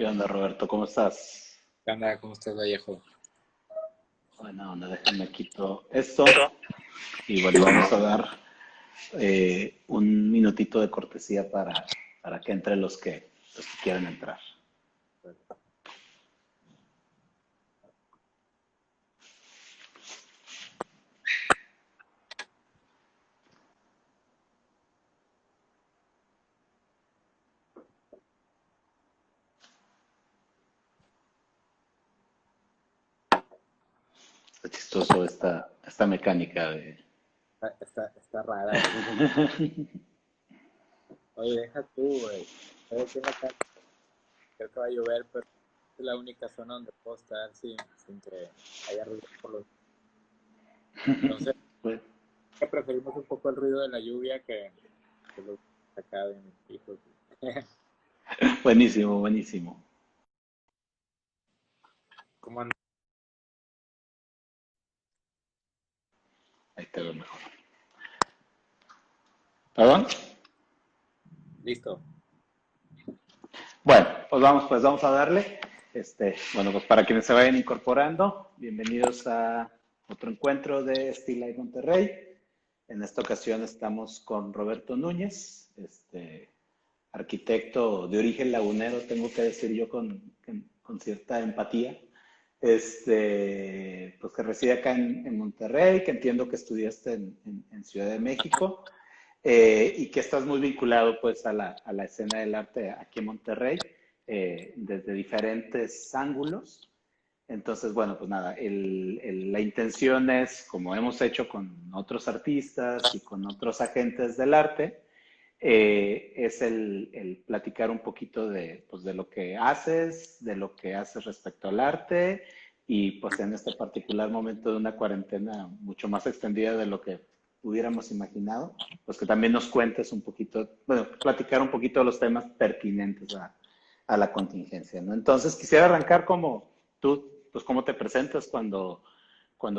¿Qué onda, Roberto? ¿Cómo estás? ¿Qué onda? ¿Cómo estás, Vallejo? Bueno, onda, déjame quito esto y bueno, vamos a dar un minutito de cortesía para que entre los que quieran entrar. Está chistoso esta mecánica de... Está rara. Oye, deja tú, güey. Estoy aquí en la casa, creo que va a llover, pero es la única zona donde puedo estar sin que haya ruido por los... Entonces, Bueno, que preferimos un poco el ruido de la lluvia que los acá de mis hijos. buenísimo, buenísimo. ¿Cómo andas? Ahí te veo mejor. ¿Perdón? Listo. Bueno, pues vamos a darle. Bueno, pues para quienes se vayan incorporando, bienvenidos a otro encuentro de Steel Life Monterrey. En esta ocasión estamos con Roberto Núñez, arquitecto de origen lagunero, tengo que decir yo con cierta empatía, pues que reside acá en Monterrey, que entiendo que estudiaste en Ciudad de México, y que estás muy vinculado pues a la escena del arte aquí en Monterrey, desde diferentes ángulos. Entonces, bueno, pues nada, la intención es, como hemos hecho con otros artistas y con otros agentes del arte, es el platicar un poquito pues, de lo que haces respecto al arte y pues en este particular momento de una cuarentena mucho más extendida de lo que hubiéramos imaginado, pues que también nos cuentes un poquito, bueno, platicar un poquito de los temas pertinentes a la contingencia, ¿no? Entonces quisiera arrancar como tú, pues cómo te presentas cuando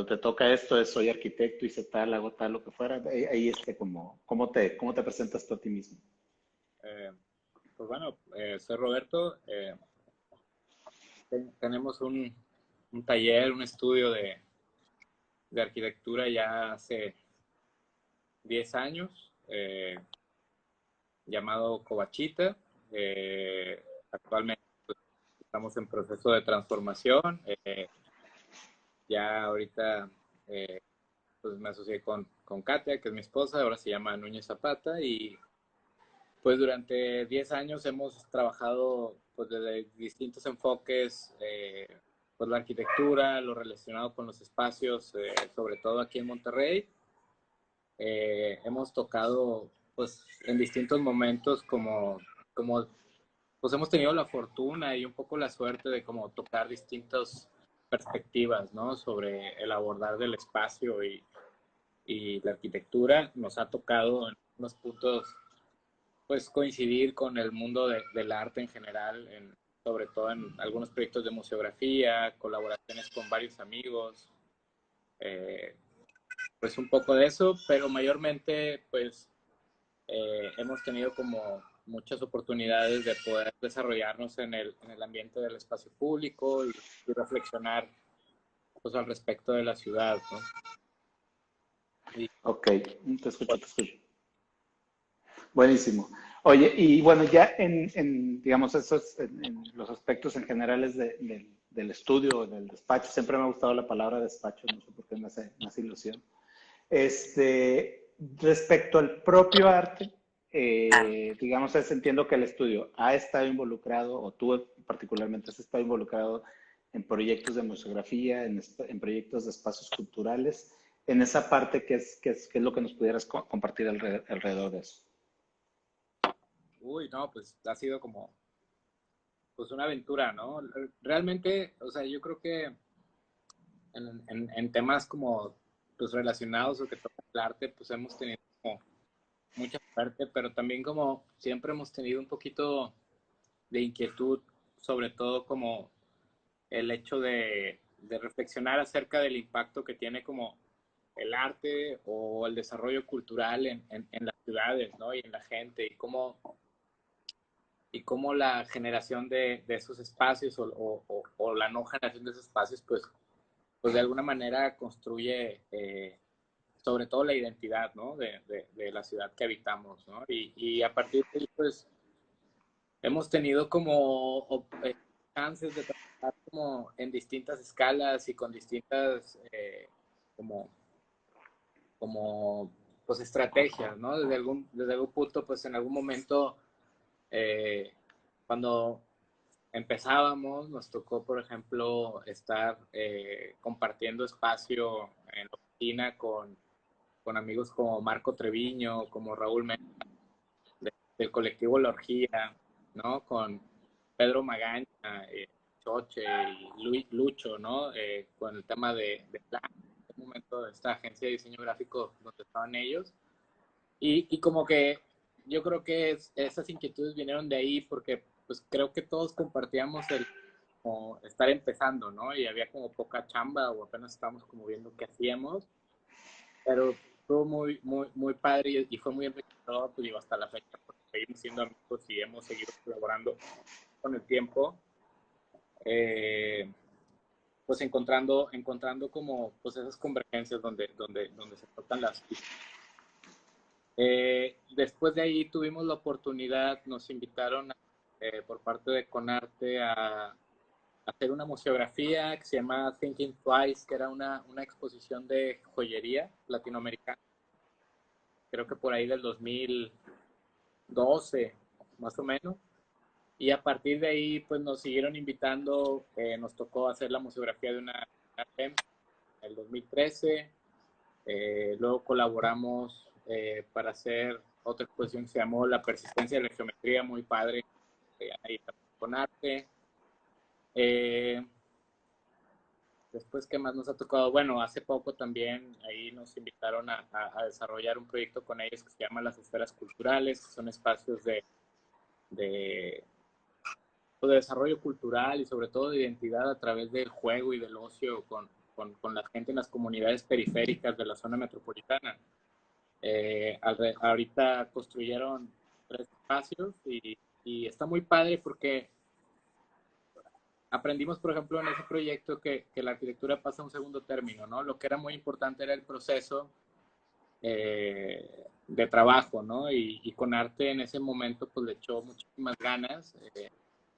te toca esto, es soy arquitecto, hice tal, hago tal, lo que fuera, ahí como, ¿cómo te presentas tú a ti mismo? Eh, pues bueno, soy Roberto. Tenemos un taller, un estudio de arquitectura ya hace 10 años. Llamado Covachita. Actualmente pues, estamos en proceso de transformación. Ya ahorita eh, pues me asocié con Katia, que es mi esposa, ahora se llama Núñez Zapata, y pues durante 10 años hemos trabajado pues desde distintos enfoques, pues la arquitectura, lo relacionado con los espacios, sobre todo aquí en Monterrey. Hemos tocado pues en distintos momentos como pues hemos tenido la fortuna y un poco la suerte de como tocar distintas perspectivas, ¿no? Sobre el abordar del espacio y la arquitectura. Nos ha tocado en unos puntos, pues, coincidir con el mundo del arte en general, sobre todo en algunos proyectos de museografía, colaboraciones con varios amigos, eh, pues un poco de eso, pero mayormente, pues, hemos tenido como muchas oportunidades de poder desarrollarnos en el ambiente del espacio público y reflexionar pues, al respecto de la ciudad, ¿no? Y, Ok, te escucho, te escucho. Buenísimo. Oye, y bueno, ya digamos, esos, en los aspectos en generales del estudio, del despacho, siempre me ha gustado la palabra despacho, no sé por qué me hace ilusión. Respecto al propio arte, digamos, entiendo que el estudio ha estado involucrado, o tú particularmente has estado involucrado en proyectos de museografía, en proyectos de espacios culturales. En esa parte, ¿qué es lo que nos pudieras compartir alrededor de eso? uy, no, pues ha sido como pues una aventura, ¿no? Realmente, o sea, yo creo que en temas como pues relacionados o que tocan el arte, pues hemos tenido como mucha suerte, pero también como siempre hemos tenido un poquito de inquietud, sobre todo como el hecho de reflexionar acerca del impacto que tiene como el arte o el desarrollo cultural en las ciudades, ¿no? Y en la gente, y cómo y cómo la generación de esos espacios o la no generación de esos espacios, pues de alguna manera construye sobre todo la identidad, ¿no? De la ciudad que habitamos, ¿no? Y a partir de ahí, pues, hemos tenido como chances de trabajar como en distintas escalas y con distintas como, como pues estrategias, ¿no? Desde algún punto, pues en algún momento, eh, cuando empezábamos, nos tocó, por ejemplo, estar compartiendo espacio en la oficina con amigos como Marco Treviño, como Raúl Mena, del colectivo La Orgía, ¿no? Con Pedro Magaña, Choche y Lucho, ¿no? Con el tema de Plan, en un momento de esta agencia de diseño gráfico donde estaban ellos. Y como que yo creo que esas inquietudes vinieron de ahí porque pues creo que todos compartíamos el como estar empezando, ¿no? Y había como poca chamba o apenas estábamos como viendo qué hacíamos, pero estuvo muy padre y fue muy enriquecedor, pues digo, hasta la fecha, porque seguimos siendo amigos y hemos seguido colaborando con el tiempo, pues encontrando como pues esas convergencias donde se tocan las pistas. Después de ahí tuvimos la oportunidad, nos invitaron por parte de Conarte a hacer una museografía que se llama Thinking Twice, que era una exposición de joyería latinoamericana, creo que por ahí del 2012, más o menos. Y a partir de ahí, pues nos siguieron invitando, nos tocó hacer la museografía de una en el 2013, luego colaboramos para hacer otra exposición que se llamó La persistencia de la geometría, muy padre, ahí con arte. Después, ¿qué más nos ha tocado? Bueno, hace poco también ahí nos invitaron a desarrollar un proyecto con ellos que se llama Las Esferas Culturales, que son espacios de, pues, de desarrollo cultural y sobre todo de identidad a través del juego y del ocio con la gente en las comunidades periféricas de la zona metropolitana. Ahorita construyeron 3 espacios y está muy padre porque aprendimos, por ejemplo, en ese proyecto que la arquitectura pasa a un segundo término, ¿no? Lo que era muy importante era el proceso de trabajo, ¿no? Y con arte en ese momento pues le echó muchísimas ganas,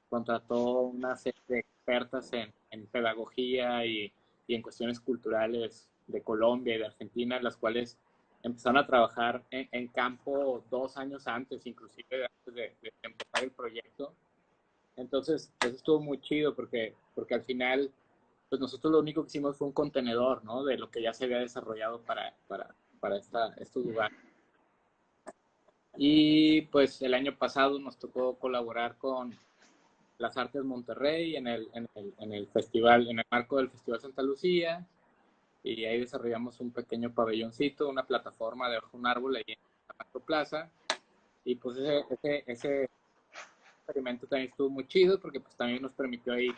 contrató una serie de expertas en pedagogía y en cuestiones culturales de Colombia y de Argentina, las cuales empezaron a trabajar en campo 2 años antes, inclusive antes de empezar el proyecto. Entonces, eso estuvo muy chido porque al final, pues nosotros lo único que hicimos fue un contenedor, ¿no? De lo que ya se había desarrollado para estos lugares. Y pues el año pasado nos tocó colaborar con las Artes Monterrey en el festival, en el marco del Festival Santa Lucía, y ahí desarrollamos un pequeño pabelloncito, una plataforma debajo de un árbol ahí en la Macro Plaza, y pues ese experimento también estuvo muy chido porque pues también nos permitió ahí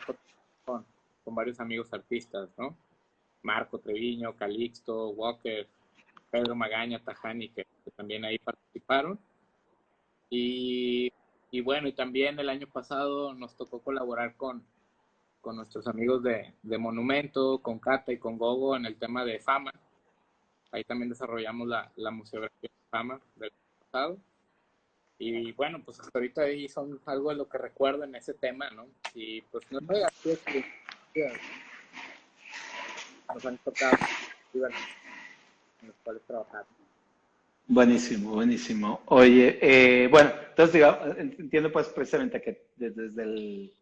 con varios amigos artistas, ¿no? Marco Treviño, Calixto, Walker, Pedro Magaña, Tajani, que también ahí participaron. Y, y bueno, y también el año pasado nos tocó colaborar con nuestros amigos de Monumento, con Cata y con Gogo en el tema de Fama. Ahí también desarrollamos la museografía de Fama del pasado. Y bueno, pues hasta ahorita ahí son algo de lo que recuerdo en ese tema, ¿no? Y pues no hay así experiencias, nos han tocado en los cuales trabajar. Buenísimo, buenísimo. Oye, bueno, entonces digamos, entiendo pues precisamente que desde el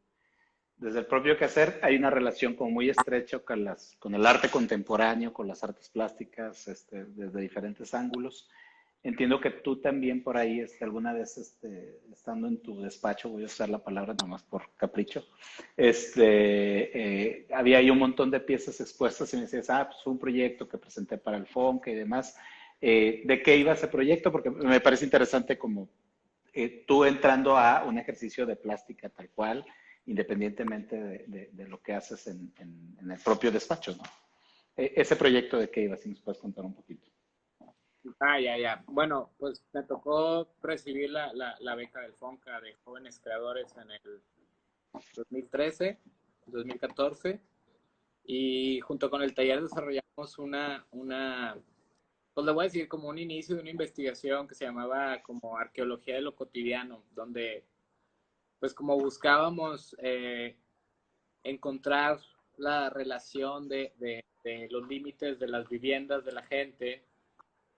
propio quehacer hay una relación como muy estrecha con el arte contemporáneo, con las artes plásticas, desde diferentes ángulos. Entiendo que tú también por ahí, alguna vez, estando en tu despacho, voy a usar la palabra nomás por capricho, había ahí un montón de piezas expuestas y me decías, pues fue un proyecto que presenté para el FONCA y demás. ¿De qué iba ese proyecto? Porque me parece interesante como tú entrando a un ejercicio de plástica tal cual, independientemente de lo que haces en el propio despacho, ¿no? Ese proyecto de qué iba, si nos puedes contar un poquito. Ya. Bueno, pues me tocó recibir la beca del FONCA de jóvenes creadores en el 2013, 2014, y junto con el taller desarrollamos pues le voy a decir como un inicio de una investigación que se llamaba como arqueología de lo cotidiano, donde pues como buscábamos encontrar la relación de los límites de las viviendas de la gente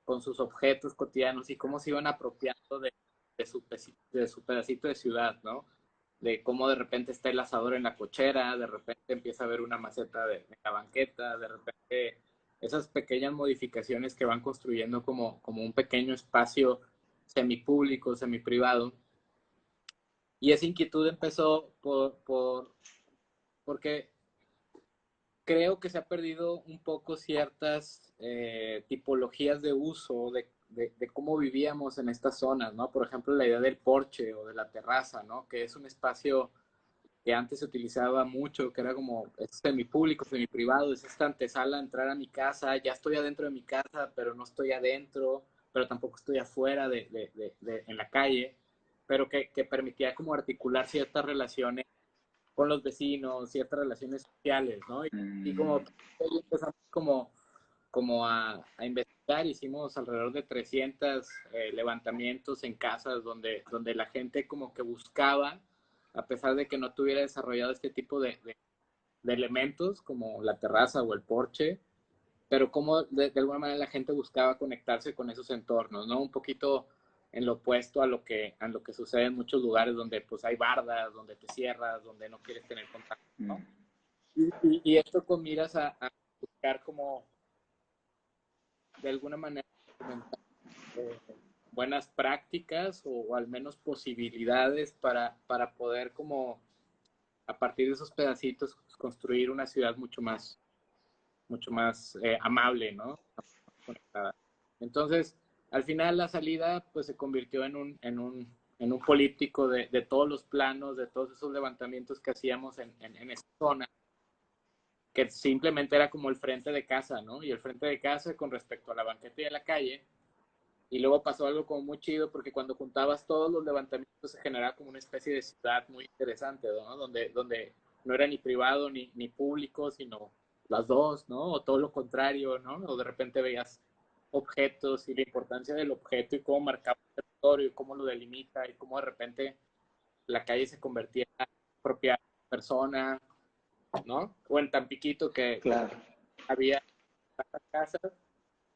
con sus objetos cotidianos y cómo se iban apropiando de su pedacito de ciudad, ¿no? De cómo de repente está el asador en la cochera, de repente empieza a haber una maceta de la banqueta, de repente esas pequeñas modificaciones que van construyendo como un pequeño espacio semipúblico, semiprivado. Y esa inquietud empezó porque creo que se ha perdido un poco ciertas tipologías de uso de cómo vivíamos en estas zonas, ¿no? Por ejemplo, la idea del porche o de la terraza, ¿no? Que es un espacio que antes se utilizaba mucho, que era como es semipúblico, semiprivado, es esta antesala, entrar a mi casa, ya estoy adentro de mi casa, pero no estoy adentro, pero tampoco estoy afuera en la calle, pero que permitía como articular ciertas relaciones con los vecinos, ciertas relaciones sociales, ¿no? Y como ahí empezamos como a investigar, hicimos alrededor de 300 levantamientos en casas donde la gente como que buscaba, a pesar de que no tuviera desarrollado este tipo de elementos como la terraza o el porche, pero como de alguna manera la gente buscaba conectarse con esos entornos, ¿no? Un poquito en lo opuesto a lo que sucede en muchos lugares donde pues hay bardas, donde te cierras, donde no quieres tener contacto, ¿no? Y esto con miras a buscar como de alguna manera documentar eh, buenas prácticas o al menos posibilidades para poder como a partir de esos pedacitos construir una ciudad mucho más amable, ¿no? Conectada. Entonces, al final la salida pues se convirtió en un políptico de todos los planos, de todos esos levantamientos que hacíamos en esa zona, que simplemente era como el frente de casa, ¿no? Y el frente de casa con respecto a la banqueta y a la calle. Y luego pasó algo como muy chido porque cuando juntabas todos los levantamientos se generaba como una especie de ciudad muy interesante, ¿no? Donde no era ni privado ni público, sino las dos, ¿no? O todo lo contrario, ¿no? O de repente veías objetos y la importancia del objeto y cómo marcaba el territorio y cómo lo delimita y cómo de repente la calle se convertía en propia persona, ¿no? O en Tampiquito que Claro. había casas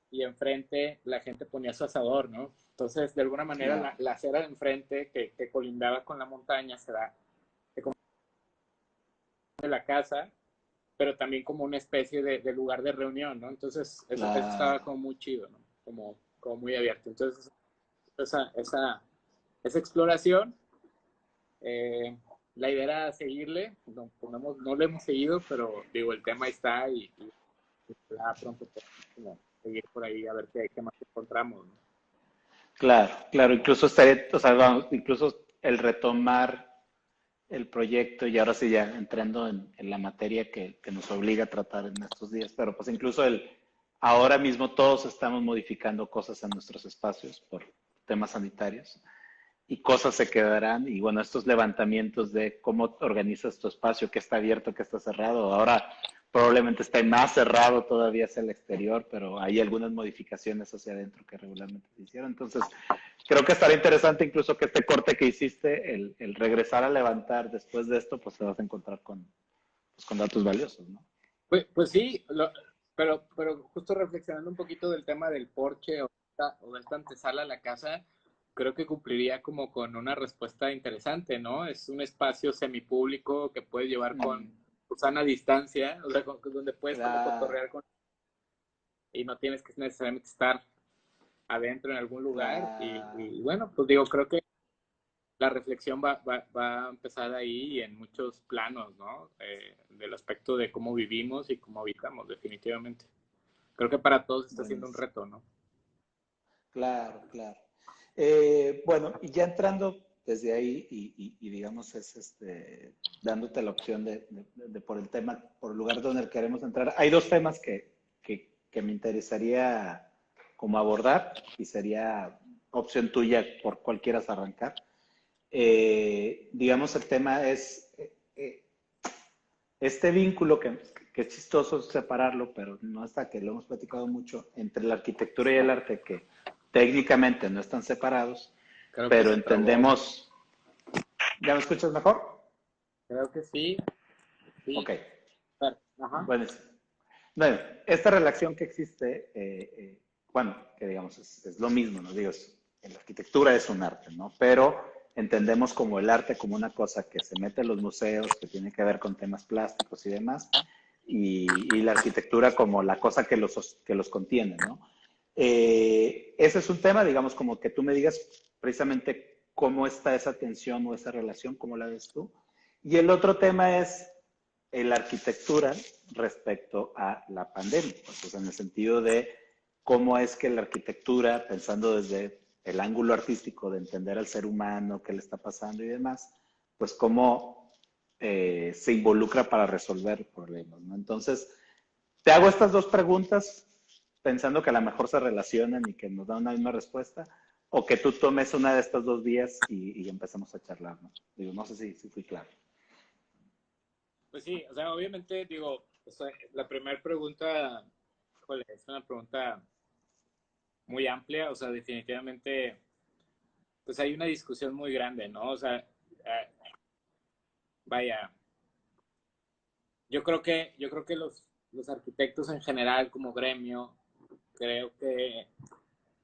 y enfrente la gente ponía su asador, ¿no? Entonces, de alguna manera, Claro. la acera de enfrente que colindaba con la montaña se convirtió en la casa, pero también como una especie de lugar de reunión, ¿no? Entonces, eso estaba Claro. como muy chido, ¿no? Como muy abierto. Entonces, esa exploración, eh, la idea era seguirle, no lo hemos seguido, pero digo, el tema ahí está y ya pronto podemos seguir por ahí a ver qué más encontramos, ¿no? Claro, claro, incluso estaría, o sea, vamos, incluso el retomar el proyecto y ahora sí ya entrando en la materia que nos obliga a tratar en estos días, pero pues incluso ahora mismo todos estamos modificando cosas en nuestros espacios por temas sanitarios y cosas se quedarán y bueno, estos levantamientos de cómo organizas tu espacio, qué está abierto, qué está cerrado, ahora probablemente está más cerrado todavía hacia el exterior, pero hay algunas modificaciones hacia adentro que regularmente se hicieron. Entonces, creo que estará interesante incluso que este corte que hiciste, el regresar a levantar después de esto, pues te vas a encontrar pues, con datos valiosos, ¿no? Pues sí, pero justo reflexionando un poquito del tema del porche o de esta antesala a la casa, creo que cumpliría como con una respuesta interesante, ¿no? Es un espacio semipúblico que puedes llevar con Mm, sana distancia, o sea, donde puedes como claro, cotorrear y no tienes que necesariamente estar adentro en algún lugar. claro. Y bueno, pues digo, creo que la reflexión va a empezar ahí y en muchos planos, ¿no? Del aspecto de cómo vivimos y cómo habitamos, definitivamente. Creo que para todos está siendo un Buenísimo. reto, ¿no? Claro, claro. Bueno, y ya entrando desde ahí y digamos es dándote la opción de por el tema, por el lugar donde queremos entrar. Hay dos temas que me interesaría cómo abordar y sería opción tuya por cuál quieras arrancar. Digamos, el tema es este vínculo que es chistoso separarlo, pero no hasta que lo hemos platicado mucho, entre la arquitectura y el arte, que técnicamente no están separados, Creo que pero se trabó. entendemos. ¿Ya me escuchas mejor? Creo que sí. Sí. Ok. Ajá. Bueno, esta relación que existe, bueno, que digamos es lo mismo, ¿no? Digo, la arquitectura es un arte, ¿no? Pero entendemos como el arte como una cosa que se mete en los museos, que tiene que ver con temas plásticos y demás, y la arquitectura como la cosa que los contiene, ¿no? Ese es un tema, digamos, como que tú me digas precisamente cómo está esa tensión o esa relación, cómo la ves tú. Y el otro tema es la arquitectura respecto a la pandemia, pues, en el sentido de cómo es que la arquitectura, pensando desde el ángulo artístico de entender al ser humano, qué le está pasando y demás, pues cómo se involucra para resolver problemas, ¿no? Entonces, te hago estas dos preguntas pensando que a lo mejor se relacionan y que nos dan una misma respuesta, o que tú tomes una de estas dos vías y empezamos a charlar, ¿no? Digo, no sé si fui claro. Pues sí, o sea, obviamente, digo, o sea, la primera pregunta, híjole, es una pregunta muy amplia, o sea, definitivamente, pues hay una discusión muy grande, ¿no? O sea, vaya, yo creo que los arquitectos en general como gremio, creo que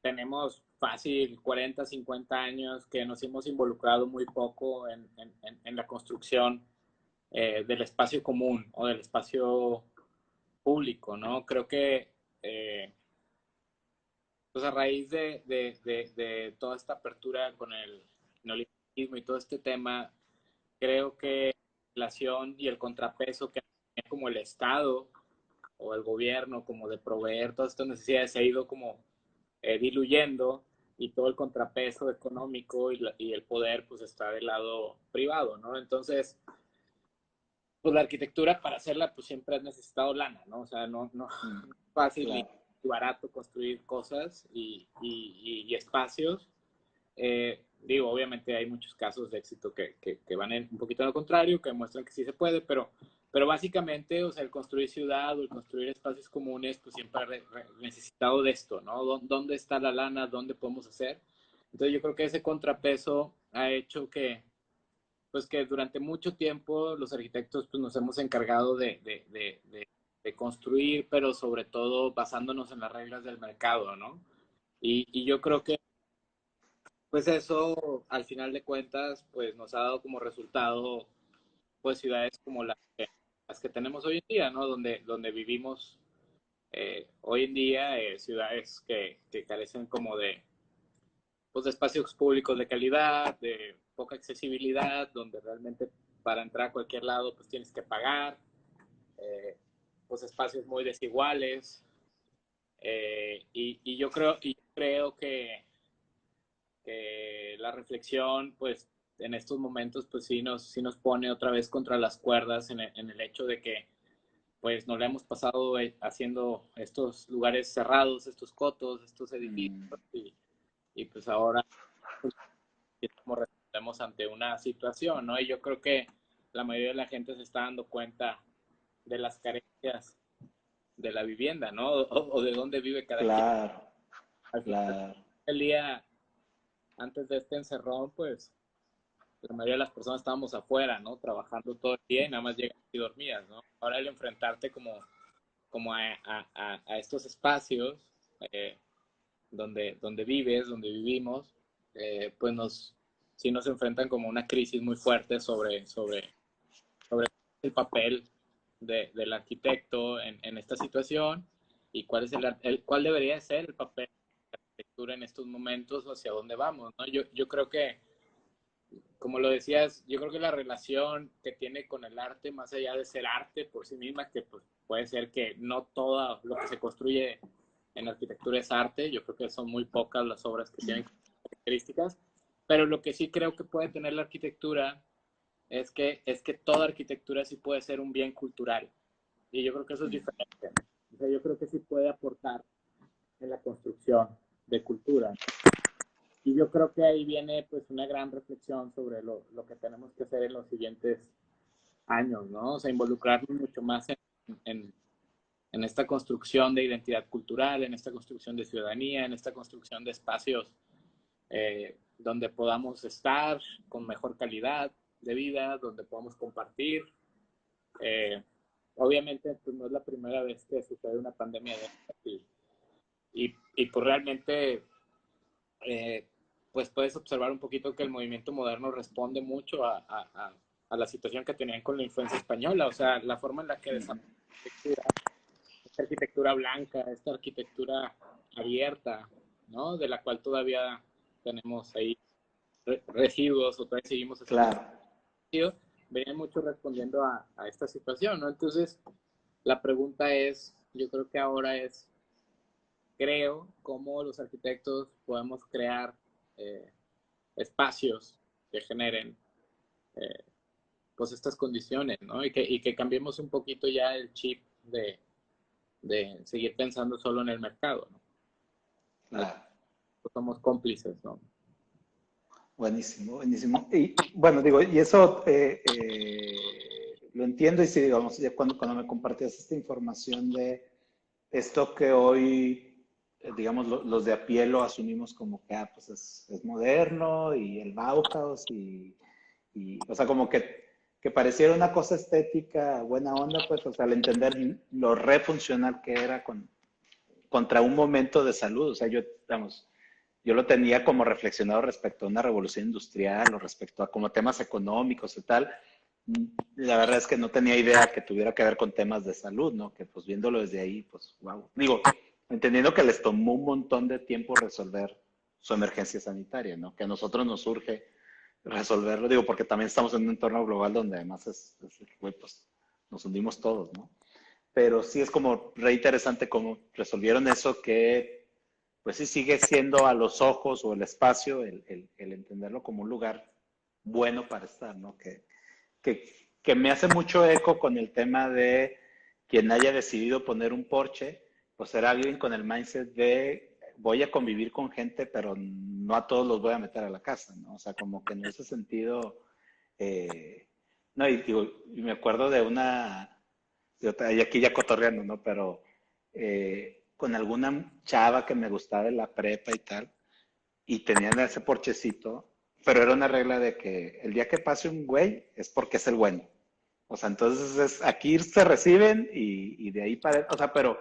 tenemos fácil 40, 50 años que nos hemos involucrado muy poco en la construcción del espacio común o del espacio público, ¿no? Creo que pues a raíz de toda esta apertura con el neoliberalismo y todo este tema, creo que la relación y el contrapeso que tiene como el Estado o el gobierno, como de proveer todas estas necesidades, se ha ido como diluyendo y todo el contrapeso económico y el poder pues está del lado privado, ¿no? Entonces, pues la arquitectura para hacerla pues siempre has necesitado lana, ¿no? O sea, no es fácil ni Claro. barato construir cosas y espacios. Digo, obviamente hay muchos casos de éxito que van un poquito a lo contrario, que demuestran que sí se puede, pero básicamente, o sea, el construir ciudad o el construir espacios comunes, pues siempre ha necesitado de esto, ¿no? ¿Dónde está la lana? ¿Dónde podemos hacer? Entonces yo creo que ese contrapeso ha hecho que, pues que durante mucho tiempo los arquitectos pues, nos hemos encargado de construir, pero sobre todo basándonos en las reglas del mercado, ¿no? Y yo creo que pues eso al final de cuentas pues nos ha dado como resultado pues ciudades como las que tenemos hoy en día, ¿no? Donde vivimos hoy en día, ciudades que carecen como pues, de espacios públicos de calidad, de poca accesibilidad, donde realmente para entrar a cualquier lado pues tienes que pagar, eh, pues espacios muy desiguales. Y yo creo que la reflexión pues en estos momentos pues sí nos pone otra vez contra las cuerdas en el hecho de que pues nos la hemos pasado haciendo estos lugares cerrados, estos cotos, estos edificios y pues ahora pues, estamos ante una situación, ¿no? Y yo creo que la mayoría de la gente se está dando cuenta de las carencias de la vivienda, ¿no? O de dónde vive cada quien. Claro, Al final claro. del día, antes de este encerrón, pues la mayoría de las personas estábamos afuera, ¿no? Trabajando todo el día y nada más llegan y dormidas, ¿no? Ahora el enfrentarte como a estos espacios eh, donde vives, donde vivimos, pues sí nos enfrentan como una crisis muy fuerte sobre el papel del arquitecto en esta situación y cuál es cuál debería ser el papel de la arquitectura en estos momentos, hacia dónde vamos, ¿no? Yo creo que, como lo decías, yo creo que la relación que tiene con el arte, más allá de ser arte por sí misma, que pues, puede ser que no todo lo que se construye en arquitectura es arte, yo creo que son muy pocas las obras que tienen características, pero lo que sí creo que puede tener la arquitectura es que toda arquitectura sí puede ser un bien cultural, y yo creo que eso es diferente. O sea, yo creo que sí puede aportar en la construcción de cultura. Y yo creo que ahí viene pues una gran reflexión sobre lo que tenemos que hacer en los siguientes años, ¿no? O sea, involucrarnos mucho más en esta construcción de identidad cultural, en esta construcción de ciudadanía, en esta construcción de espacios donde podamos estar con mejor calidad de vida, donde podamos compartir. Obviamente, pues no es la primera vez que sucede una pandemia de esta y pues realmente pues puedes observar un poquito que el movimiento moderno responde mucho a la situación que tenían con la influencia española, o sea, la forma en la que desarrollaron esta arquitectura blanca, esta arquitectura abierta, ¿no? De la cual todavía tenemos ahí residuos o todavía seguimos haciendo Claro. venían mucho respondiendo a esta situación, ¿no? Entonces, la pregunta es, yo creo que ahora es, cómo los arquitectos podemos crear espacios que generen pues estas condiciones, ¿no? Y que cambiemos un poquito ya el chip de seguir pensando solo en el mercado, ¿no? Claro. Somos cómplices, ¿no? Buenísimo, buenísimo. Y bueno, digo, y eso lo entiendo y sí, digamos, ya cuando me compartías esta información de esto que hoy, digamos, los de a pie lo asumimos como que, pues es moderno y el Bauhaus o sea, como que pareciera una cosa estética, buena onda, pues, o sea, al entender lo refuncional que era contra un momento de salud, o sea, yo lo tenía como reflexionado respecto a una revolución industrial o respecto a como temas económicos y tal. La verdad es que no tenía idea que tuviera que ver con temas de salud, ¿no? Que pues viéndolo desde ahí, pues wow. Digo, entendiendo que les tomó un montón de tiempo resolver su emergencia sanitaria, ¿no? Que a nosotros nos urge resolverlo, digo, porque también estamos en un entorno global donde además pues nos hundimos todos, ¿no? Pero sí es como re interesante cómo resolvieron eso que pues sí sigue siendo a los ojos o el espacio el entenderlo como un lugar bueno para estar, ¿no? Que me hace mucho eco con el tema de quien haya decidido poner un porche, pues ser alguien con el mindset de voy a convivir con gente, pero no a todos los voy a meter a la casa, ¿no? O sea, como que en ese sentido, no, y digo, y me acuerdo de y aquí ya cotorreando, ¿no? Pero con alguna chava que me gustaba de la prepa y tal, y tenían ese porchecito, pero era una regla de que el día que pase un güey es porque es el bueno. O sea, entonces aquí se reciben y de ahí para, o sea, pero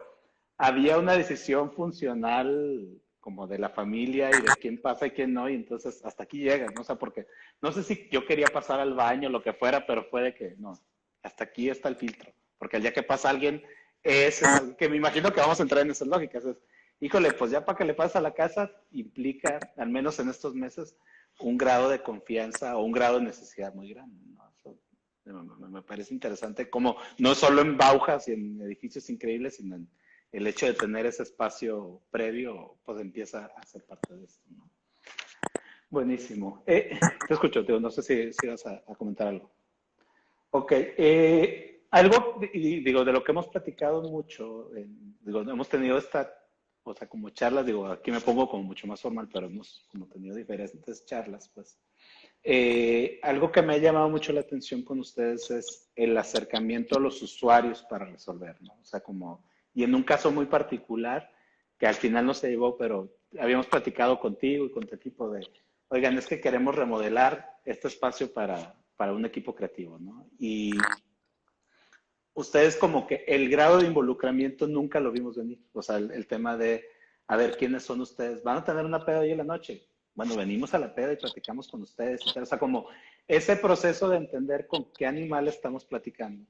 había una decisión funcional como de la familia y de quién pasa y quién no, y entonces hasta aquí llegas, ¿no? O sea, porque no sé si yo quería pasar al baño o lo que fuera, pero fue de que no, hasta aquí está el filtro, porque el día que pasa alguien, que me imagino que vamos a entrar en esas lógicas, híjole, pues ya para que le pase a la casa implica, al menos en estos meses, un grado de confianza o un grado de necesidad muy grande, ¿no? Eso me parece interesante como no solo en Bauhaus y en edificios increíbles, sino en el hecho de tener ese espacio previo, pues empieza a ser parte de esto, ¿no? Buenísimo. Te escucho, Teo, no sé si vas a comentar algo. Ok, algo, y digo, de lo que hemos platicado mucho, digo, hemos tenido o sea, como charlas, digo, aquí me pongo como mucho más formal, pero hemos como tenido diferentes charlas, pues. Algo que me ha llamado mucho la atención con ustedes es el acercamiento a los usuarios para resolver, ¿no? O sea, como, y en un caso muy particular, que al final no se llevó, pero habíamos platicado contigo y con tu equipo de, oigan, es que queremos remodelar este espacio para un equipo creativo, ¿no? Y ustedes como que el grado de involucramiento nunca lo vimos venir. O sea, el tema de, a ver, ¿quiénes son ustedes? ¿Van a tener una peda hoy en la noche? Bueno, venimos a la peda y platicamos con ustedes. Y tal. O sea, como ese proceso de entender con qué animal estamos platicando,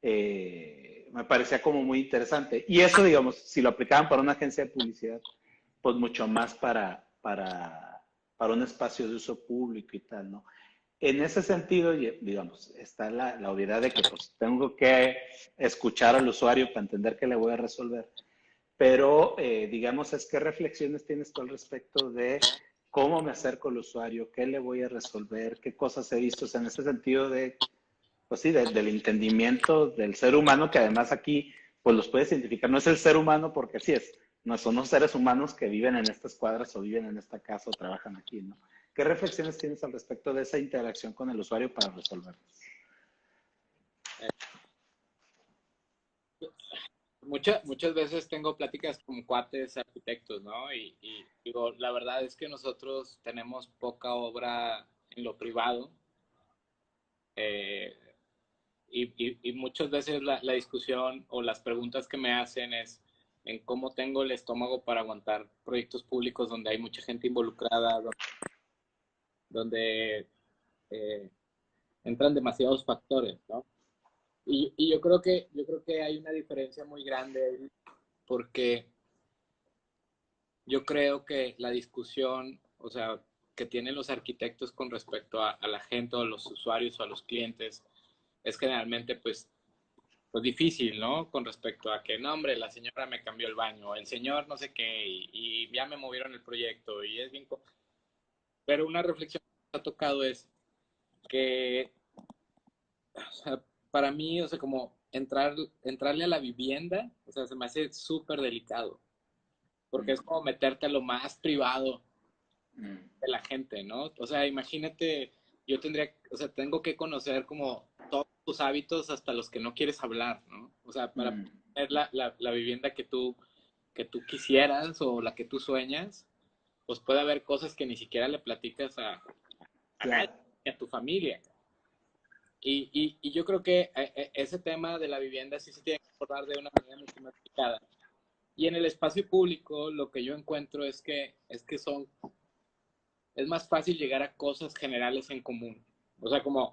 me parecía como muy interesante. Y eso, digamos, si lo aplicaban para una agencia de publicidad, pues mucho más para un espacio de uso público y tal, ¿no? En ese sentido, digamos, está la obviedad de que pues tengo que escuchar al usuario para entender qué le voy a resolver. Pero, digamos, es qué reflexiones tienes tú al respecto de cómo me acerco al usuario, qué le voy a resolver, qué cosas he visto, o sea, en ese sentido de, pues sí, del entendimiento del ser humano, que además aquí, pues los puedes identificar. No es el ser humano porque sí es No son unos seres humanos que viven en estas cuadras o viven en esta casa o trabajan aquí, ¿no? ¿Qué reflexiones tienes al respecto de esa interacción con el usuario para resolverlas? Muchas veces tengo pláticas con cuates arquitectos, ¿no? Y digo, la verdad es que nosotros tenemos poca obra en lo privado. eh, y muchas veces la discusión o las preguntas que me hacen es en cómo tengo el estómago para aguantar proyectos públicos donde hay mucha gente involucrada, donde eh, entran demasiados factores, ¿no? Y yo creo que hay una diferencia muy grande ahí, porque yo creo que la discusión, o sea, que tienen los arquitectos con respecto a la gente o a los usuarios o a los clientes es generalmente pues difícil, ¿no? Con respecto a que, no, hombre, la señora me cambió el baño, el señor no sé qué, y ya me movieron el proyecto, y es bien... Pero una reflexión que ha tocado es que, o sea, para mí, o sea, como entrarle a la vivienda, o sea, se me hace súper delicado, porque es como meterte a lo más privado de la gente, ¿no? O sea, imagínate, yo tendría, o sea, tengo que conocer como todos tus hábitos hasta los que no quieres hablar, ¿no? O sea, para tener la vivienda que tú quisieras o la que tú sueñas, pues puede haber cosas que ni siquiera le platicas a nadie, Claro. a tu familia. Y yo creo que ese tema de la vivienda sí se tiene que abordar de una manera mucho más explicada. Y en el espacio público lo que yo encuentro es que es más fácil llegar a cosas generales en común. O sea, como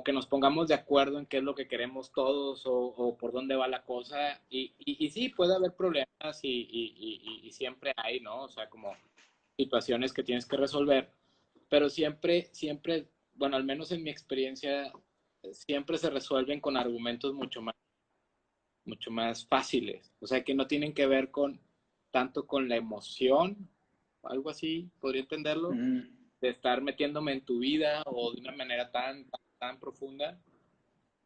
que nos pongamos de acuerdo en qué es lo que queremos todos o por dónde va la cosa. Y sí, puede haber problemas y siempre hay, ¿no? O sea, como situaciones que tienes que resolver, pero siempre, bueno, al menos en mi experiencia, siempre se resuelven con argumentos mucho más fáciles. O sea, que no tienen que ver tanto con la emoción, algo así, podría entenderlo, de estar metiéndome en tu vida o de una manera tan profunda.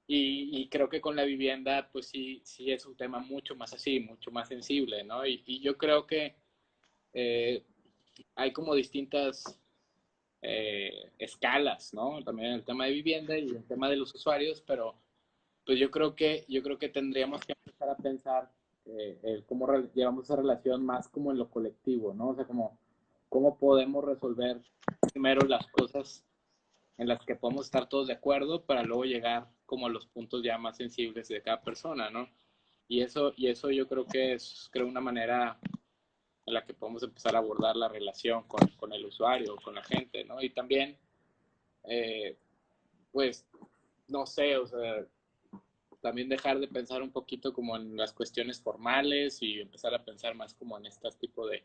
Y creo que con la vivienda, pues sí es un tema mucho más así, mucho más sensible, ¿no? Y yo creo que eh, hay como distintas escalas, ¿no? También en el tema de vivienda y el tema de los usuarios, pero pues yo creo que tendríamos que empezar a pensar cómo llevamos esa relación más como en lo colectivo, ¿no? O sea, como cómo podemos resolver primero las cosas en las que podemos estar todos de acuerdo para luego llegar como a los puntos ya más sensibles de cada persona, ¿no? Y eso yo creo que es, creo, una manera en la que podemos empezar a abordar la relación con el usuario, con la gente, ¿no? Y también, eh, pues, no sé, o sea, también dejar de pensar un poquito como en las cuestiones formales y empezar a pensar más como en este tipo de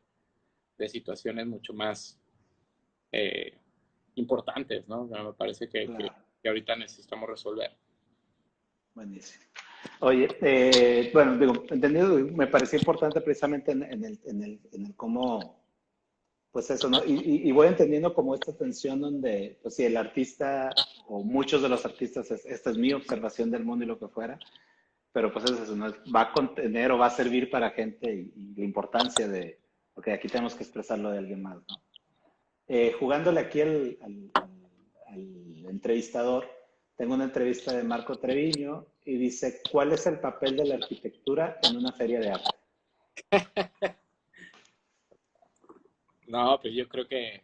situaciones mucho más eh, importantes, ¿no? O sea, me parece Claro, que ahorita necesitamos resolver. buenísimo. Oye, bueno, digo, entendido, me parecía importante precisamente en el cómo, pues eso, ¿no? Y voy entendiendo como esta tensión donde, pues si el artista o muchos de los artistas, esta es mi observación del mundo y lo que fuera, pero pues es eso, ¿no? Va a contener o va a servir para gente y la importancia de, ok, aquí tenemos que expresarlo de alguien más, ¿no? Jugándole aquí al entrevistador, tengo una entrevista de Marco Treviño y dice, ¿cuál es el papel de la arquitectura en una feria de arte? No, pues yo creo que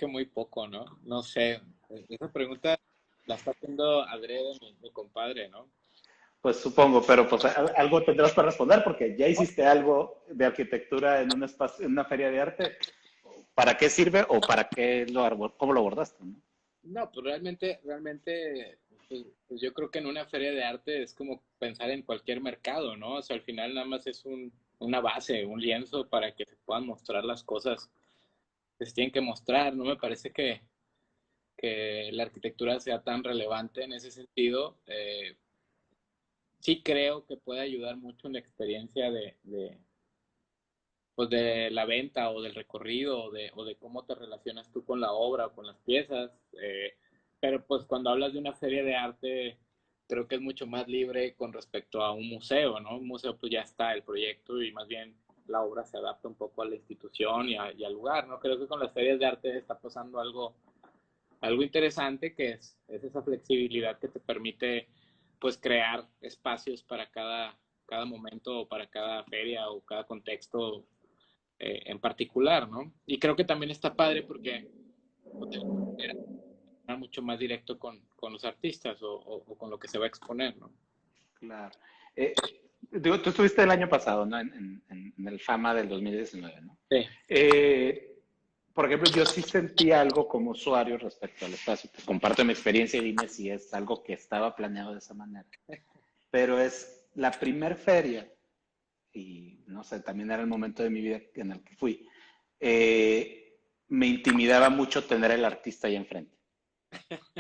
muy poco, ¿no? No sé, esa pregunta la está haciendo adrede mi compadre, ¿no? Pues supongo, pero pues algo tendrás para responder porque ya hiciste algo de arquitectura en un espacio, en una feria de arte. ¿Para qué sirve o para qué cómo lo abordaste, ¿no? No, pues realmente, pues yo creo que en una feria de arte es como pensar en cualquier mercado, ¿no? O sea, al final nada más es una base, un lienzo para que se puedan mostrar las cosas que se tienen que mostrar. No me parece que la arquitectura sea tan relevante en ese sentido. Sí creo que puede ayudar mucho en la experiencia pues de la venta o del recorrido o de cómo te relacionas tú con la obra o con las piezas. Pero pues cuando hablas de una feria de arte, creo que es mucho más libre con respecto a un museo, ¿no? Un museo pues ya está el proyecto y más bien la obra se adapta un poco a la institución y al lugar, ¿no? Creo que con las ferias de arte está pasando algo interesante que es esa flexibilidad que te permite pues crear espacios para cada momento o para cada feria o cada contexto en particular, ¿no? Y creo que también está padre porque pues, era mucho más directo con los artistas o con lo que se va a exponer, ¿no? Claro. Digo, tú estuviste el año pasado, ¿no? En el Fama del 2019, ¿no? Sí. Por ejemplo, yo sí sentí algo como usuario respecto al espacio. Te comparto mi experiencia y dime si es algo que estaba planeado de esa manera. Pero es la primer feria, y no sé, también era el momento de mi vida en el que fui, me intimidaba mucho tener al artista ahí enfrente.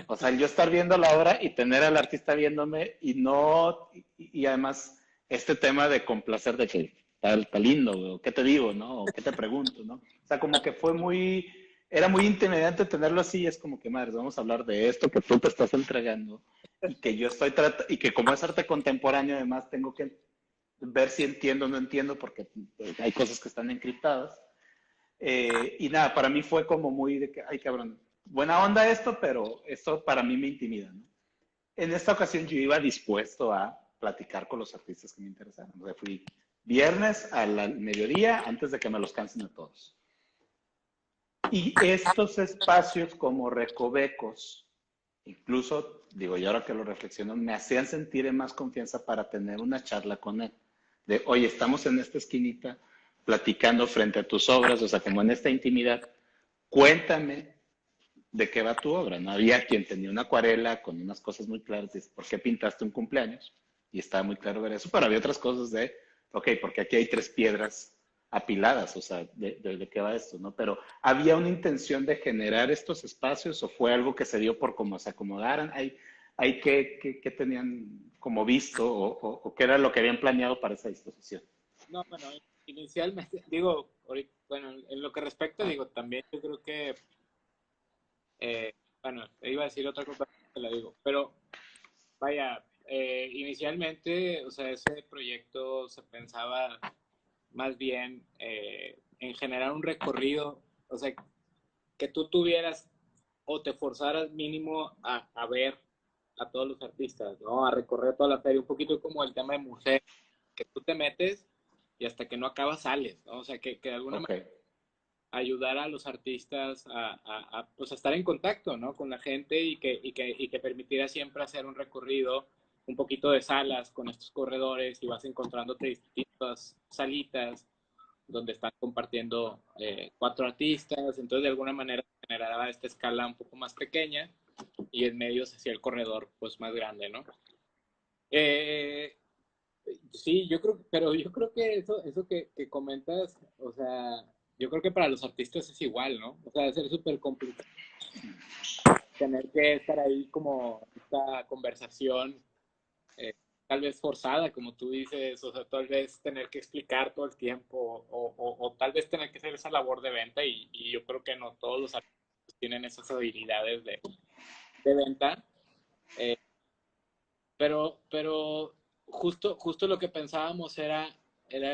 O sea, el yo estar viendo la obra y tener al artista viéndome y no, y además este tema de complacer de que está lindo, o qué te digo, ¿no? O qué te pregunto, ¿no? O sea, como que fue muy, era muy intimidante tenerlo así, es como que, madre, vamos a hablar de esto que tú te estás entregando y que yo estoy tratando, y que como es arte contemporáneo, además tengo que ver si entiendo o no entiendo, porque hay cosas que están encriptadas. Y nada, para mí fue como muy de que, ay cabrón, buena onda esto, pero esto para mí me intimida, ¿no? En esta ocasión yo iba dispuesto a platicar con los artistas que me interesaban. O sea, fui viernes al mediodía antes de que me los cansen a todos. Y estos espacios como recovecos, incluso, digo, y ahora que lo reflexiono, me hacían sentir en más confianza para tener una charla con él. De, oye, estamos en esta esquinita platicando frente a tus obras, o sea, como en esta intimidad, cuéntame de qué va tu obra. No había quien tenía una acuarela con unas cosas muy claras, de por qué pintaste un cumpleaños, y estaba muy claro ver eso, pero había otras cosas de, ok, porque aquí hay 3 piedras apiladas, o sea, de qué va esto, ¿no? Pero había una intención de generar estos espacios o fue algo que se dio por cómo se acomodaran, hay que tenían como visto o qué era lo que habían planeado para esa disposición. No, bueno, inicialmente, digo, ahorita, bueno, en lo que respecta, digo, también yo creo que, eh, bueno, iba a decir otra cosa, te la digo, pero vaya, inicialmente, o sea, ese proyecto se pensaba más bien en generar un recorrido, o sea, que tú tuvieras o te forzaras mínimo a ver a todos los artistas, ¿no? A recorrer toda la feria, un poquito como el tema de museo, que tú te metes y hasta que no acabas sales, ¿no? O sea, que de alguna Ok, manera ayudar a los artistas pues a estar en contacto, ¿no? Con la gente y que permitiera siempre hacer un recorrido, un poquito de salas con estos corredores y vas encontrándote distintas salitas donde están compartiendo 4 artistas, entonces de alguna manera generaba esta escala un poco más pequeña y en medio se hacía el corredor pues más grande, ¿no? Eh, sí, pero yo creo que eso que comentas, o sea, yo creo que para los artistas es igual, ¿no? O sea, debe ser súper complicado tener que estar ahí como esta conversación eh, tal vez forzada, como tú dices, o sea, tal vez tener que explicar todo el tiempo o tal vez tener que hacer esa labor de venta y yo creo que no todos los artistas tienen esas habilidades de venta, eh, pero justo lo que pensábamos era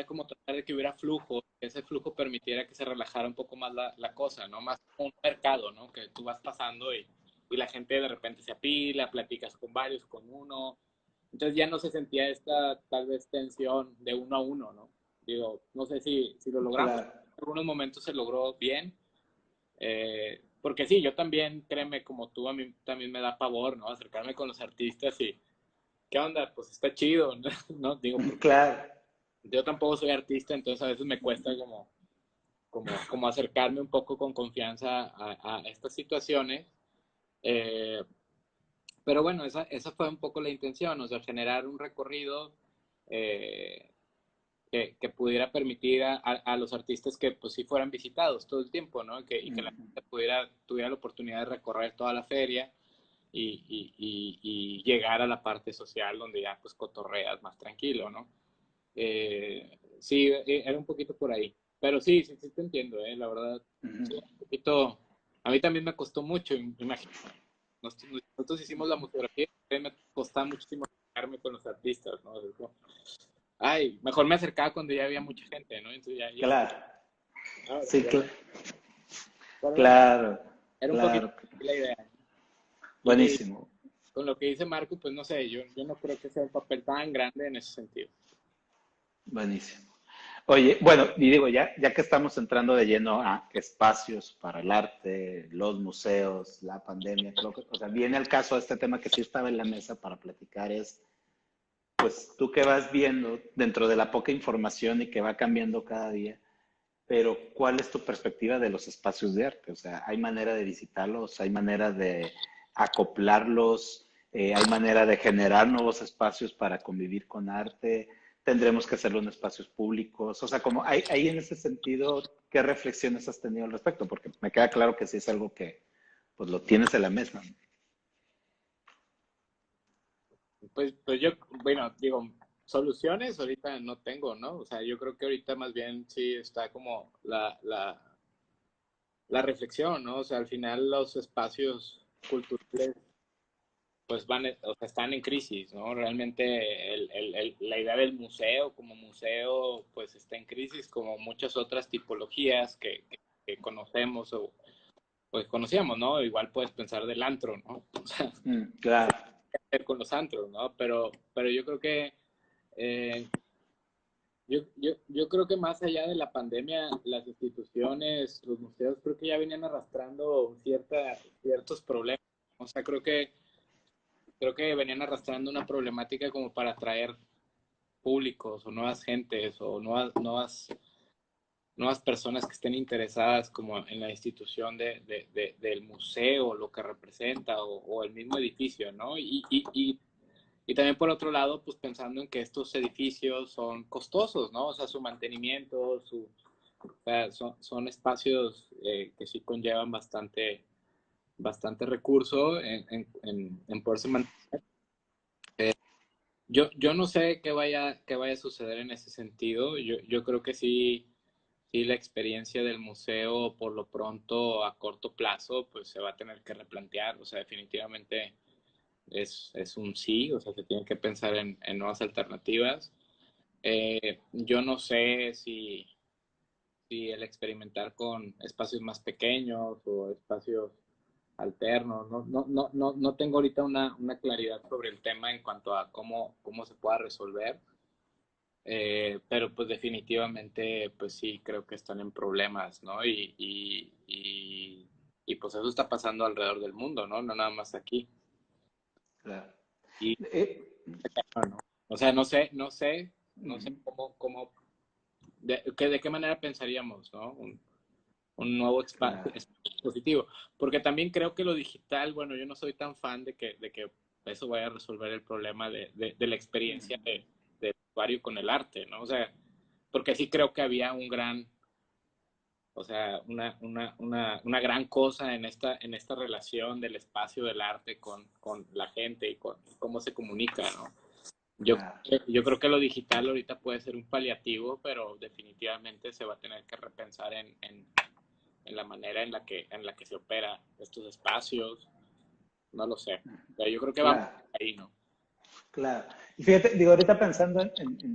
como tratar de que hubiera flujo, que ese flujo permitiera que se relajara un poco más la cosa, ¿no? Más como un mercado, ¿no? Que tú vas pasando y la gente de repente se apila, platicas con varios, con uno, entonces ya no se sentía esta tal vez tensión de uno a uno, ¿no? Digo, no sé si lo logramos, claro. en algunos momentos se logró bien, porque sí, yo también, créeme, como tú, a mí también me da pavor, ¿no? Acercarme con los artistas y, ¿qué onda? Pues está chido, ¿no? Digo, porque Claro. yo tampoco soy artista, entonces a veces me cuesta como acercarme un poco con confianza a estas situaciones. Eh, pero bueno, esa fue un poco la intención, o sea, generar un recorrido eh, que pudiera permitir a los artistas que pues sí fueran visitados todo el tiempo, ¿no? Y que la gente tuviera la oportunidad de recorrer toda la feria y llegar a la parte social donde ya pues cotorreas más tranquilo, ¿no? Sí, era un poquito por ahí. Pero sí te entiendo, la verdad. Uh -huh. Sí, un poquito, a mí también me costó mucho, imagínate. nosotros hicimos la museografía, me costaba muchísimo acercarme con los artistas, ¿no? Es como, ay, mejor me acercaba cuando ya había mucha gente, ¿no? Entonces ya Claro, sí, ya, pero bueno, claro, era un poquito claro. la idea. Y Buenísimo, con lo que dice Marco, pues no sé, yo no creo que sea un papel tan grande en ese sentido. buenísimo. Oye, bueno, y digo, ya que estamos entrando de lleno a espacios para el arte, los museos, la pandemia, creo que, o sea, viene al caso este tema que sí estaba en la mesa para platicar es, pues tú que vas viendo dentro de la poca información y que va cambiando cada día, pero ¿cuál es tu perspectiva de los espacios de arte? O sea, ¿hay manera de visitarlos? ¿Hay manera de acoplarlos? ¿Hay manera de generar nuevos espacios para convivir con arte? ¿Tendremos que hacerlo en espacios públicos? O sea, como hay en ese sentido, ¿qué reflexiones has tenido al respecto? Porque me queda claro que sí es algo que pues lo tienes en la mesa. Pues yo, bueno, digo, soluciones ahorita no tengo, ¿no? O sea, yo creo que ahorita más bien sí está como la reflexión, ¿no? O sea, al final los espacios culturales pues o sea, están en crisis, ¿no? Realmente la idea del museo como museo pues está en crisis como muchas otras tipologías que conocemos o pues conocíamos, ¿no? Igual puedes pensar del antro, ¿no? O sea, Claro, ver con los antros, ¿no? Pero yo creo que eh, yo creo que más allá de la pandemia, las instituciones, los museos, creo que ya venían arrastrando ciertos problemas. O sea, creo que venían arrastrando una problemática como para atraer públicos o nuevas gentes o nuevas personas que estén interesadas como en la institución del museo, lo que representa o el mismo edificio, ¿no? Y también por otro lado, pues pensando en que estos edificios son costosos, ¿no? O sea, su mantenimiento, o sea, son espacios que sí conllevan bastante recurso en poderse mantener. Yo no sé qué vaya a suceder en ese sentido. Yo creo que sí la experiencia del museo por lo pronto a corto plazo pues se va a tener que replantear. O sea, definitivamente es un sí, o sea, se tiene que pensar en nuevas alternativas. Yo no sé si el experimentar con espacios más pequeños o espacios alternos, no tengo ahorita una claridad sobre el tema en cuanto a cómo se pueda resolver, pero pues definitivamente pues sí creo que están en problemas, ¿no? Y pues eso está pasando alrededor del mundo, ¿no? No nada más aquí. claro. Y Eh, bueno, o sea, no sé Ujú. de qué manera pensaríamos, ¿no? Un nuevo Claro. dispositivo. Porque también creo que lo digital, bueno, yo no soy tan fan de que eso vaya a resolver el problema de la experiencia de usuario con el arte, ¿no? O sea, porque sí creo que había o sea, una gran cosa en esta relación del espacio del arte con la gente y con cómo se comunica, ¿no? Yo, Claro. yo creo que lo digital ahorita puede ser un paliativo, pero definitivamente se va a tener que repensar en la manera en la que se opera estos espacios. No lo sé. Pero yo creo que vamos Claro. ahí, ¿no? Claro. Y fíjate, digo, ahorita pensando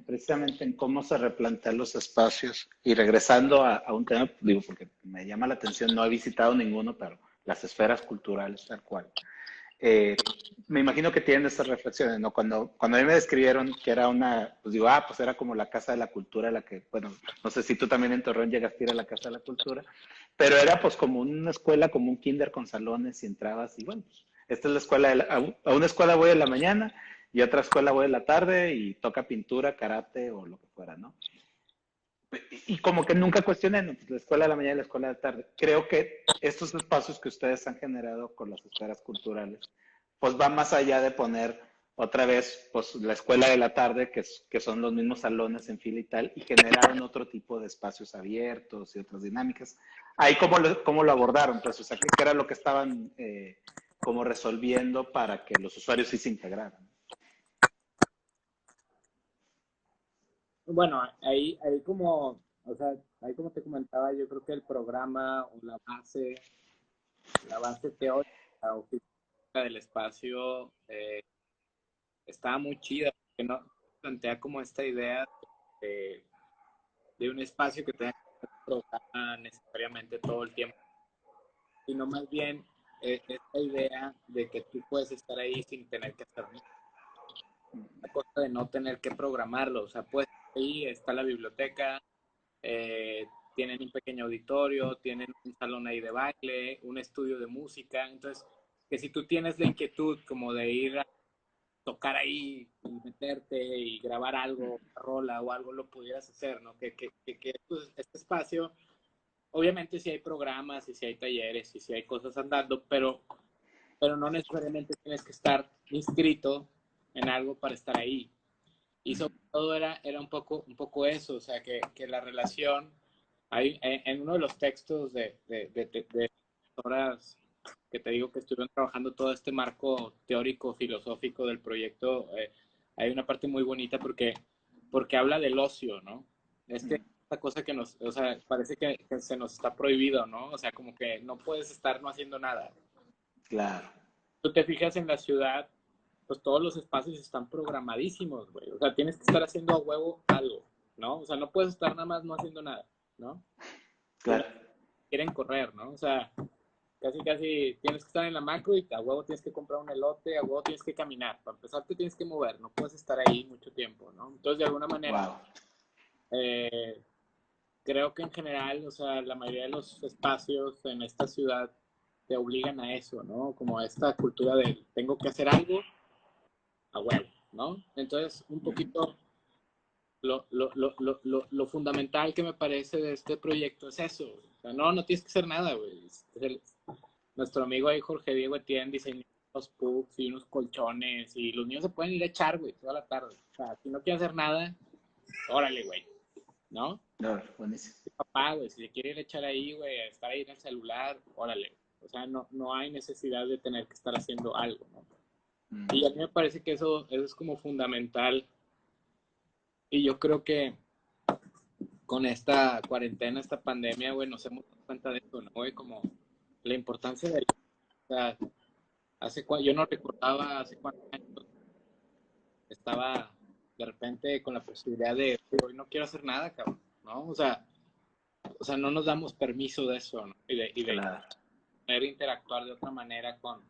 precisamente en cómo se replantean los espacios y regresando a un tema, digo, porque me llama la atención, no he visitado ninguno, pero las esferas culturales tal cual. Me imagino que tienen esas reflexiones, ¿no? Cuando a mí me describieron que era pues digo, pues era como la Casa de la Cultura, la que, bueno, no sé si tú también en Torreón llegaste a ir a la Casa de la Cultura, pero era pues como una escuela, como un kinder con salones y entrabas y bueno, pues, esta es la escuela, a una escuela voy en la mañana y a otra escuela voy en la tarde y toca pintura, karate o lo que fuera, ¿no? Y como que nunca cuestioné, ¿no? Pues la escuela de la mañana y la escuela de la tarde. Creo que estos espacios que ustedes han generado con las esferas culturales, pues va más allá de poner otra vez pues la escuela de la tarde, que son los mismos salones en fila y tal, y generaron otro tipo de espacios abiertos y otras dinámicas. Ahí cómo lo abordaron, pues, o sea, ¿qué era lo que estaban como resolviendo para que los usuarios sí se integraran? Bueno, ahí como, o sea, ahí como te comentaba, yo creo que el programa o la base teórica o física del espacio estaba muy chida, porque no plantea como esta idea de, de un espacio que tenga que ser programado necesariamente todo el tiempo, sino más bien esta idea de que tú puedes estar ahí sin tener que hacer nada, la cosa de no tener que programarlo, o sea, puedes estar ahí, está la biblioteca, tienen un pequeño auditorio, tienen un salón ahí de baile, un estudio de música, entonces, que si tú tienes la inquietud como de ir a tocar ahí y meterte y grabar algo, una rola o algo, lo pudieras hacer, ¿no? Que pues, este espacio, obviamente sí hay programas y sí hay talleres y sí hay cosas andando, pero no necesariamente tienes que estar inscrito en algo para estar ahí. Y sobre todo era un poco eso, o sea, que la relación, hay, en uno de los textos de horas que te digo que estuvieron trabajando todo este marco teórico, filosófico del proyecto, hay una parte muy bonita porque habla del ocio, ¿no? Esta cosa que nos, o sea, parece que se nos está prohibido, ¿no? O sea, como que no puedes estar no haciendo nada. Claro. Tú te fijas en la ciudad, pues todos los espacios están programadísimos, güey. O sea, tienes que estar haciendo a huevo algo, ¿no? O sea, no puedes estar nada más no haciendo nada, ¿no? Sino Claro. quieren correr, ¿no? O sea, casi tienes que estar en la macro y a huevo tienes que comprar un elote, a huevo tienes que caminar. Para empezar te tienes que mover, no puedes estar ahí mucho tiempo, ¿no? Entonces, de alguna manera, Wow. eh, creo que en general, o sea, la mayoría de los espacios en esta ciudad te obligan a eso, ¿no? Como a esta cultura de tengo que hacer algo a huevo, ¿no? Entonces, un poquito lo fundamental que me parece de este proyecto es eso. O sea, no tienes que hacer nada, güey. Nuestro amigo ahí, Jorge Diego Etienne, diseñó unos puffs y unos colchones y los niños se pueden ir a echar, güey, toda la tarde. O sea, si no quieren hacer nada, órale, güey, ¿no? No, buenísimo. Mi papá, güey, si se quiere ir a echar ahí, güey, a estar ahí en el celular, órale. O sea, no hay necesidad de tener que estar haciendo algo, ¿no? Y a mí me parece que eso es como fundamental. Y yo creo que con esta cuarentena, esta pandemia, güey, nos hemos dado cuenta de eso, ¿no, güey? Como la importancia de... O sea, yo no recordaba hace cuántos años estaba de repente con la posibilidad de, hoy no quiero hacer nada, cabrón, ¿no? O sea, no nos damos permiso de eso, ¿no? Y de Claro. poder interactuar de otra manera con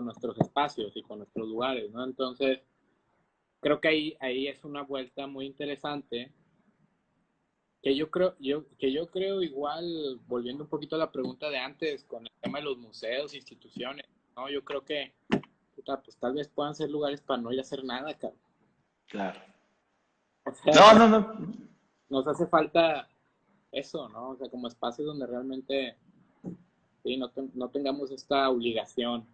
nuestros espacios y con nuestros lugares, ¿no? Entonces, creo que ahí es una vuelta muy interesante que yo creo igual, volviendo un poquito a la pregunta de antes, con el tema de los museos, instituciones, ¿no? Yo creo que, puta, pues tal vez puedan ser lugares para no ir a hacer nada, cabrón. Claro. O sea, No, no, no. nos hace falta eso, ¿no? O sea, como espacios donde realmente sí, no tengamos esta obligación,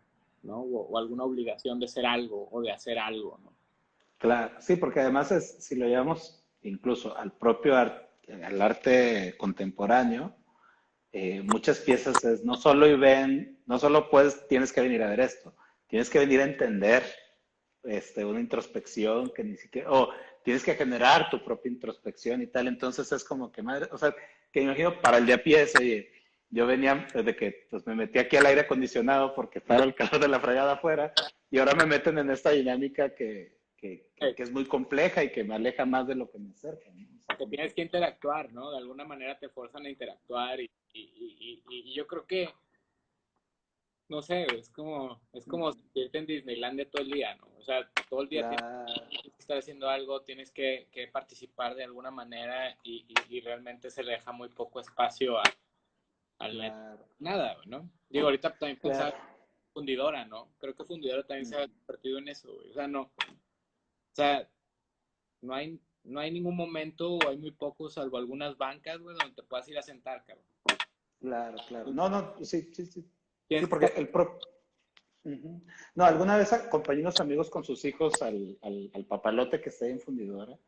¿no? O alguna obligación de ser algo o de hacer algo, ¿no? Claro. Sí, porque además si lo llevamos incluso al propio arte, al arte contemporáneo, muchas piezas es no solo y ven, no solo tienes que venir a ver esto, tienes que venir a entender una introspección que ni siquiera, o tienes que generar tu propia introspección y tal, entonces es como que madre, o sea, que imagino para el de a pie es, oye, yo venía desde que pues me metí aquí al aire acondicionado porque estaba el calor de la fregada afuera y ahora me meten en esta dinámica que es muy compleja y que me aleja más de lo que me acerca, ¿no? O sea, Que como tienes que, que interactuar, ¿no? De alguna manera te fuerzan a interactuar y yo creo que, no sé, es como sentirte en Disneylandia todo el día, ¿no? O sea, todo el día claro, tienes que estar haciendo algo, tienes que participar de alguna manera y realmente se le deja muy poco espacio al claro, nada, ¿no? Digo, ahorita también pensaba claro. Fundidora, ¿no? Creo que Fundidora también se ha Ujú. convertido en eso, güey. O sea, no hay ningún momento o hay muy pocos, salvo algunas bancas, güey, donde te puedas ir a sentar, cabrón. Claro, claro. No, no, sí, sí, sí. Sí, Tienes que porque estar, el pro... Ujú. No, alguna vez acompañé unos amigos con sus hijos al papalote que está ahí en Fundidora.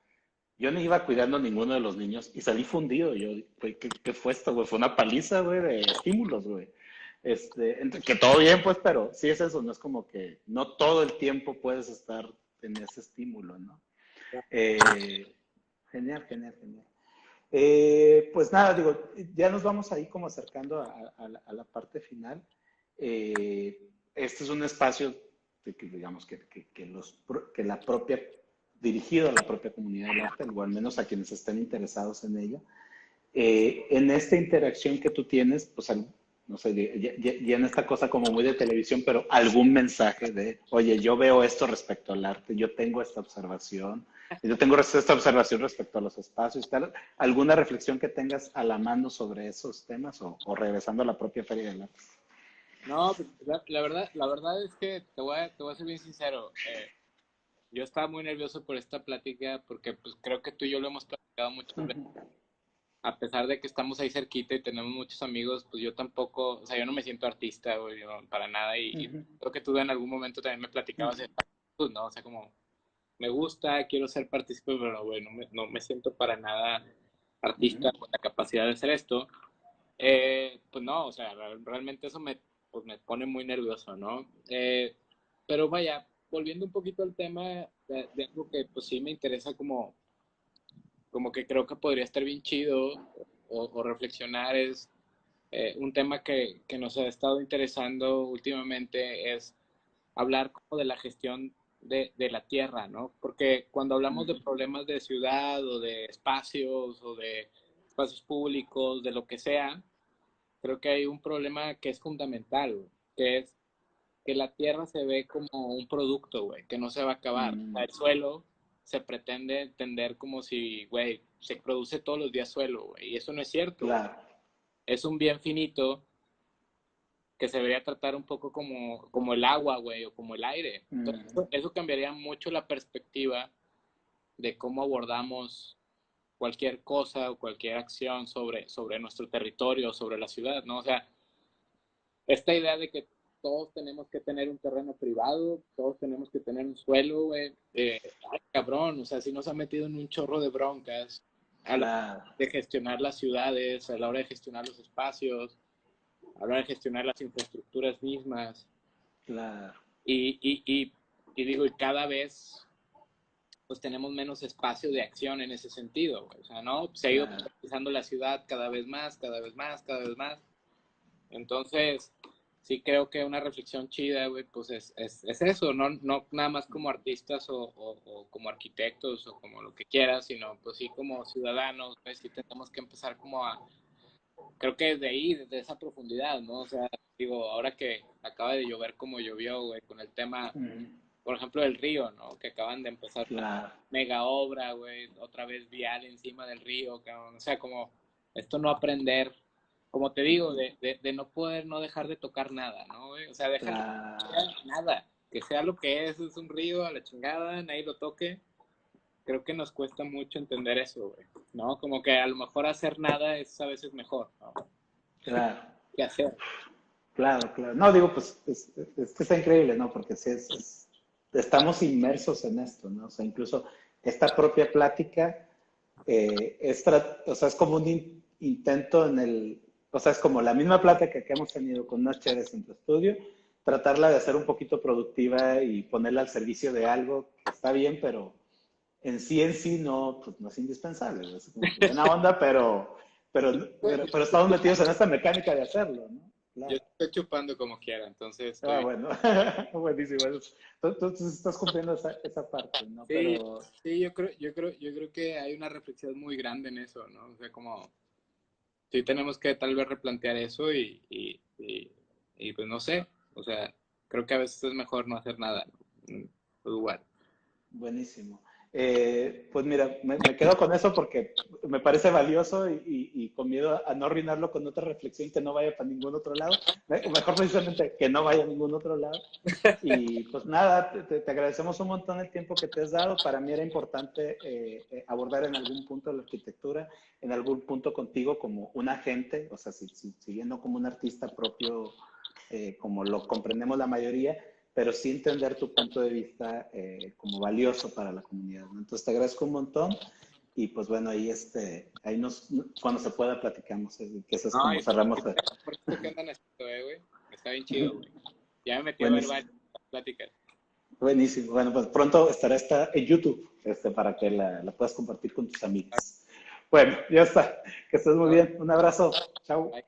Yo no iba cuidando a ninguno de los niños y salí fundido. Yo, güey, ¿qué fue esto, güey? Fue una paliza, güey, de estímulos, güey. Que todo bien, pues, pero sí es eso, no es como que no todo el tiempo puedes estar en ese estímulo, ¿no? Eh, genial, genial, genial. Pues nada, digo, ya nos vamos ahí como acercando a la parte final. Eh, este es un espacio que digamos que la propia, dirigido a la propia comunidad del arte, o al menos a quienes estén interesados en ella. En esta interacción que tú tienes, pues no sé, ya en esta cosa como muy de televisión, pero algún mensaje de, oye, yo veo esto respecto al arte, yo tengo esta observación respecto a los espacios, tal, alguna reflexión que tengas a la mano sobre esos temas o regresando a la propia Feria del Arte. No, pues, la verdad es que te voy a ser bien sincero. Yo estaba muy nervioso por esta plática porque pues creo que tú y yo lo hemos platicado muchas veces. A pesar de que estamos ahí cerquita y tenemos muchos amigos, pues yo tampoco, o sea, yo no me siento artista, güey, yo, para nada. Y creo que tú en algún momento también me platicabas de pues, ¿no? O sea, como me gusta, quiero ser partícipe, pero güey, no me siento para nada artista con la capacidad de hacer esto. Pues no, o sea, realmente eso pues me pone muy nervioso, ¿no? Pero vaya, volviendo un poquito al tema de algo que pues sí me interesa como que creo que podría estar bien chido o reflexionar es un tema que nos ha estado interesando últimamente es hablar como de la gestión de la tierra, ¿no? Porque cuando hablamos de problemas de ciudad o de espacios públicos, de lo que sea, creo que hay un problema que es fundamental, güey, que es que la tierra se ve como un producto, güey, que no se va a acabar. O sea, el suelo se pretende entender como si, güey, se produce todos los días suelo, güey, y eso no es cierto, güey. Claro. Es un bien finito que se debería tratar un poco como el agua, güey, o como el aire. Entonces, eso cambiaría mucho la perspectiva de cómo abordamos cualquier cosa o cualquier acción sobre nuestro territorio, sobre la ciudad, ¿no? O sea, esta idea de que todos tenemos que tener un terreno privado, todos tenemos que tener un suelo, güey, ay, cabrón, o sea, si nos ha metido en un chorro de broncas a la hora Claro. de gestionar las ciudades, a la hora de gestionar los espacios, a la hora de gestionar las infraestructuras mismas. Claro. Y digo, y cada vez pues tenemos menos espacio de acción en ese sentido, güey. O sea, ¿no? Se ha ido privatizando la ciudad cada vez más, cada vez más, cada vez más. Entonces, sí creo que una reflexión chida, güey, pues es eso, no nada más como artistas o como arquitectos o como lo que quieras, sino pues sí como ciudadanos, pues sí tenemos que empezar como creo que desde ahí, desde esa profundidad, ¿no? O sea, digo, ahora que acaba de llover como llovió, güey, con el tema, por ejemplo, del río, ¿no? Que acaban de empezar una mega obra, güey, otra vez vial encima del río, cabrón. O sea, como esto no aprender, como te digo, de no poder no dejar de tocar nada, ¿no, güey? O sea, dejar que sea nada, que sea lo que es un río a la chingada, nadie lo toque. Creo que nos cuesta mucho entender eso, güey, ¿no? Como que a lo mejor hacer nada es a veces mejor, ¿no? Claro. Que hacer. Claro, claro. No, digo, pues es que está increíble, ¿no? Porque sí estamos inmersos en esto, ¿no? O sea, incluso esta propia plática, o sea, es como un intento o sea, es como la misma plática que hemos tenido con unas chéveres en tu estudio, tratarla de hacer un poquito productiva y ponerla al servicio de algo que está bien, pero en sí no, pues no es indispensable. Es como buena onda, pero estamos metidos en esta mecánica de hacerlo, ¿no? Yo Claro. estoy chupando como quiera, entonces Ah, estoy... bueno, buenísimo. Entonces estás cumpliendo esa parte, ¿no? Sí, Pero sí, yo creo que hay una reflexión muy grande en eso, ¿no? O sea, como sí tenemos que tal vez replantear eso y pues no sé, o sea, creo que a veces es mejor no hacer nada, ¿no? Pues igual. buenísimo. Pues mira, me quedo con eso porque me parece valioso y con miedo a no arruinarlo con otra reflexión que no vaya para ningún otro lado. Mejor precisamente que no vaya a ningún otro lado. Y pues nada, te agradecemos un montón el tiempo que te has dado. Para mí era importante abordar en algún punto la arquitectura, en algún punto contigo como un agente, o sea, siguiendo como un artista propio, como lo comprendemos la mayoría, pero sí entender tu punto de vista como valioso para la comunidad, ¿no? Entonces te agradezco un montón y pues bueno, ahí cuando se pueda platicamos, que eso es como Ay, cerramos. por esto que andan haciendo, güey. Está bien chido, güey. Ya me metí a ver Buenísimo. varias pláticas. Buenísimo. Bueno, pues pronto estará esta en YouTube, para que la puedas compartir con tus amigos. Bueno, ya está. Que estés muy bien. Un abrazo. Chao. Bye.